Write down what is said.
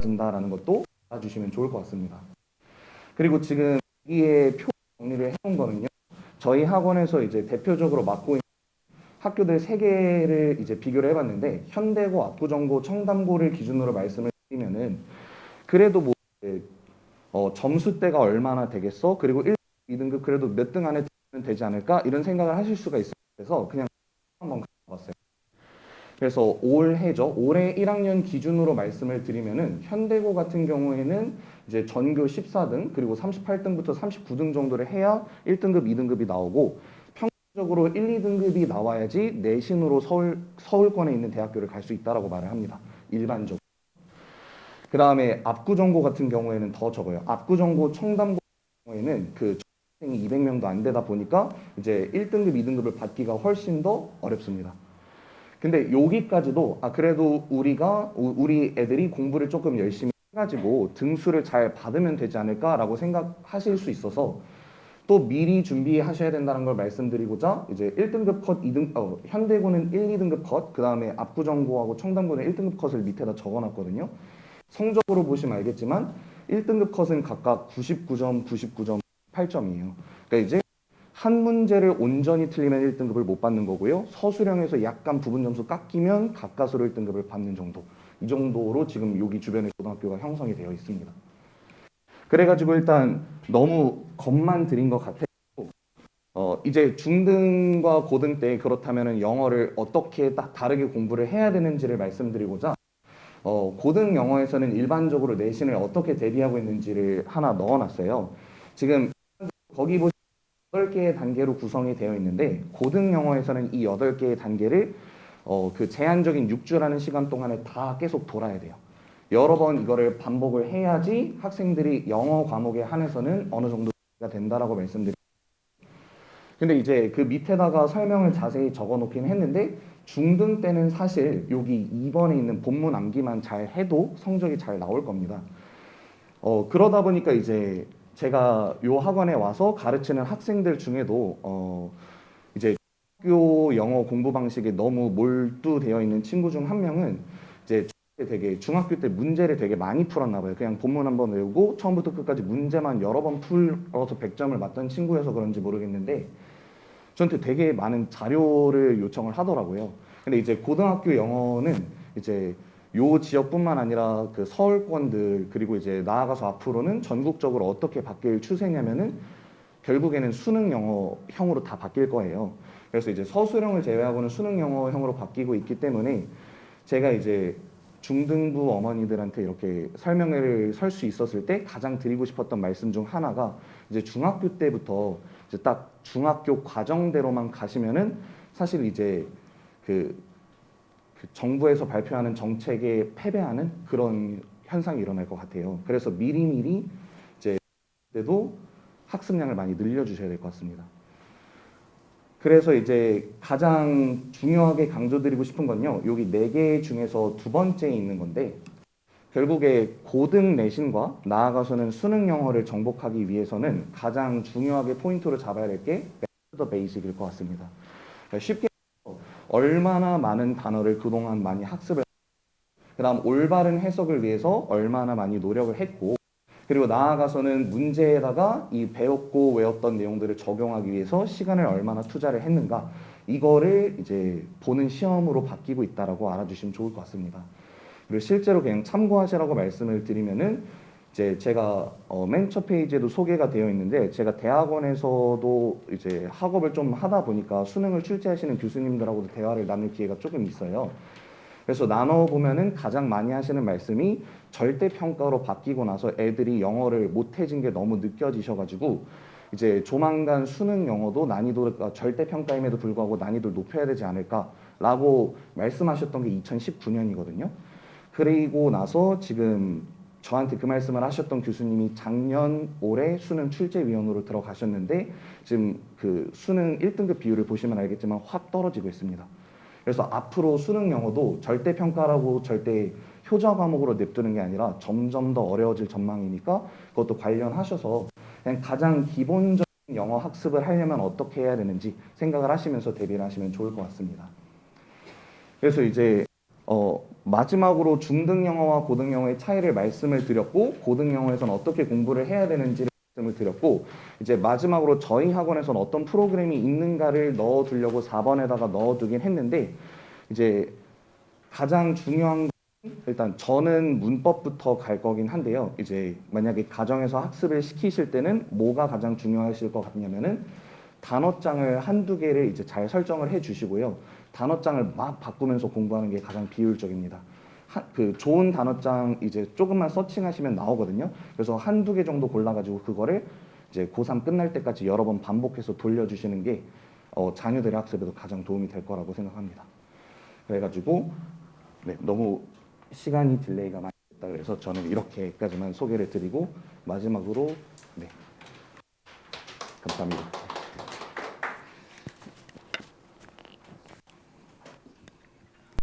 진다라는 것도 알아주시면 좋을 것 같습니다. 그리고 지금 여기에 표 정리를 해놓은 거는요. 저희 학원에서 이제 대표적으로 맡고 있는 학교들 세 개를 이제 비교를 해봤는데 현대고, 압구정고, 청담고를 기준으로 말씀을 드리면은 그래도 뭐 점수대가 얼마나 되겠어? 그리고 1, 2등급 그래도 몇 등 안에 들면 되지 않을까? 이런 생각을 하실 수가 있어서 그냥 한번 가봤어요. 그래서 올해죠. 올해 1학년 기준으로 말씀을 드리면은 현대고 같은 경우에는 이제 전교 14등 그리고 38등부터 39등 정도를 해야 1등급, 2등급이 나오고 평균적으로 1, 2등급이 나와야지 내신으로 서울권에 있는 대학교를 갈 수 있다라고 말을 합니다. 일반적으로. 그 다음에 압구정고 같은 경우에는 더 적어요. 압구정고, 청담고 같은 경우에는 그 학생이 200명도 안 되다 보니까 이제 1등급, 2등급을 받기가 훨씬 더 어렵습니다. 근데 여기까지도 그래도 우리 애들이 공부를 조금 열심히 해가지고 등수를 잘 받으면 되지 않을까라고 생각하실 수 있어서 또 미리 준비하셔야 된다는 걸 말씀드리고자 이제 1등급 컷, 현대고는 1, 2등급 컷, 그 다음에 압구정고하고 청담고는 1등급 컷을 밑에다 적어놨거든요. 성적으로 보시면 알겠지만 1등급 컷은 각각 99점, 99점, 8점이에요. 그러니까 이제 한 문제를 온전히 틀리면 1등급을 못 받는 거고요. 서술형에서 약간 부분 점수 깎이면 가까스로 1등급을 받는 정도. 이 정도로 지금 여기 주변에 고등학교가 형성이 되어 있습니다. 그래가지고 일단 너무 겁만 드린 것 같아요. 이제 중등과 고등 때 그렇다면 영어를 어떻게 딱 다르게 공부를 해야 되는지를 말씀드리고자 고등 영어에서는 일반적으로 내신을 어떻게 대비하고 있는지를 하나 넣어놨어요. 지금 거기 보시면 8개의 단계로 구성이 되어 있는데 고등 영어에서는 이 8개의 단계를 그 제한적인 6주라는 시간 동안에 다 계속 돌아야 돼요. 여러 번 이거를 반복을 해야지 학생들이 영어 과목에 한해서는 어느 정도가 된다라고 말씀드립니다. 근데 이제 그 밑에다가 설명을 자세히 적어 놓긴 했는데 중등 때는 사실 여기 2번에 있는 본문 암기만 잘 해도 성적이 잘 나올 겁니다. 그러다 보니까 이제 제가 요 학원에 와서 가르치는 학생들 중에도 이제 학교 영어 공부 방식에 너무 몰두되어 있는 친구 중 한 명은 이제 중학교 때 문제를 되게 많이 풀었나 봐요. 그냥 본문 한번 외우고 처음부터 끝까지 문제만 여러 번 풀어서 100점을 맞던 친구여서 그런지 모르겠는데 저한테 되게 많은 자료를 요청을 하더라고요. 근데 이제 고등학교 영어는 이제 요 지역뿐만 아니라 그 서울권들 그리고 이제 나아가서 앞으로는 전국적으로 어떻게 바뀔 추세냐면은 결국에는 수능 영어형으로 다 바뀔 거예요. 그래서 이제 서술형을 제외하고는 수능 영어형으로 바뀌고 있기 때문에 제가 이제 중등부 어머니들한테 이렇게 설명회를 설 수 있었을 때 가장 드리고 싶었던 말씀 중 하나가 이제 중학교 때부터 이제 딱 중학교 과정대로만 가시면은 사실 이제 그 정부에서 발표하는 정책에 패배하는 그런 현상이 일어날 것 같아요. 그래서 미리미리 이제 때도 학습량을 많이 늘려주셔야 될 것 같습니다. 그래서 이제 가장 중요하게 강조드리고 싶은 건요. 여기 4개 중에서 두 번째에 있는 건데 결국에 고등 내신과 나아가서는 수능 영어를 정복하기 위해서는 가장 중요하게 포인트로 잡아야 될 게 더 베이직일 것 같습니다. 그러니까 쉽게 얼마나 많은 단어를 그동안 많이 학습을 그다음 올바른 해석을 위해서 얼마나 많이 노력을 했고 그리고 나아가서는 문제에다가 이 배웠고 외웠던 내용들을 적용하기 위해서 시간을 얼마나 투자를 했는가 이거를 이제 보는 시험으로 바뀌고 있다라고 알아주시면 좋을 것 같습니다. 그리고 실제로 그냥 참고하시라고 말씀을 드리면은 이제 제가 맨 첫 페이지에도 소개가 되어 있는데 제가 대학원에서도 이제 학업을 좀 하다 보니까 수능을 출제하시는 교수님들하고도 대화를 나눌 기회가 조금 있어요. 그래서 나눠보면은 가장 많이 하시는 말씀이 절대평가로 바뀌고 나서 애들이 영어를 못해진 게 너무 느껴지셔가지고 이제 조만간 수능 영어도 난이도가 절대평가임에도 불구하고 난이도를 높여야 되지 않을까라고 말씀하셨던 게 2019년이거든요. 그리고 나서 지금 저한테 그 말씀을 하셨던 교수님이 작년 올해 수능 출제위원으로 들어가셨는데 지금 그 수능 1등급 비율을 보시면 알겠지만 확 떨어지고 있습니다. 그래서 앞으로 수능 영어도 절대평가라고 절대 효자 과목으로 냅두는 게 아니라 점점 더 어려워질 전망이니까 그것도 관련하셔서 그냥 가장 기본적인 영어 학습을 하려면 어떻게 해야 되는지 생각을 하시면서 대비를 하시면 좋을 것 같습니다. 그래서 이제 마지막으로 중등 영어와 고등 영어의 차이를 말씀을 드렸고 고등 영어에서는 어떻게 공부를 해야 되는지를 말씀을 드렸고 이제 마지막으로 저희 학원에서는 어떤 프로그램이 있는가를 넣어두려고 4번에다가 넣어두긴 했는데 이제 가장 중요한 건 일단 저는 문법부터 갈 거긴 한데요. 이제 만약에 가정에서 학습을 시키실 때는 뭐가 가장 중요하실 것 같냐면은 단어장을 한두 개를 이제 잘 설정을 해 주시고요. 단어장을 막 바꾸면서 공부하는 게 가장 비효율적입니다. 그 좋은 단어장 이제 조금만 서칭하시면 나오거든요. 그래서 한두 개 정도 골라가지고 그거를 이제 고3 끝날 때까지 여러 번 반복해서 돌려주시는 게 자녀들의 학습에도 가장 도움이 될 거라고 생각합니다. 그래가지고 네, 너무 시간이 딜레이가 많이 됐다 그래서 저는 이렇게까지만 소개를 드리고 마지막으로 네, 감사합니다.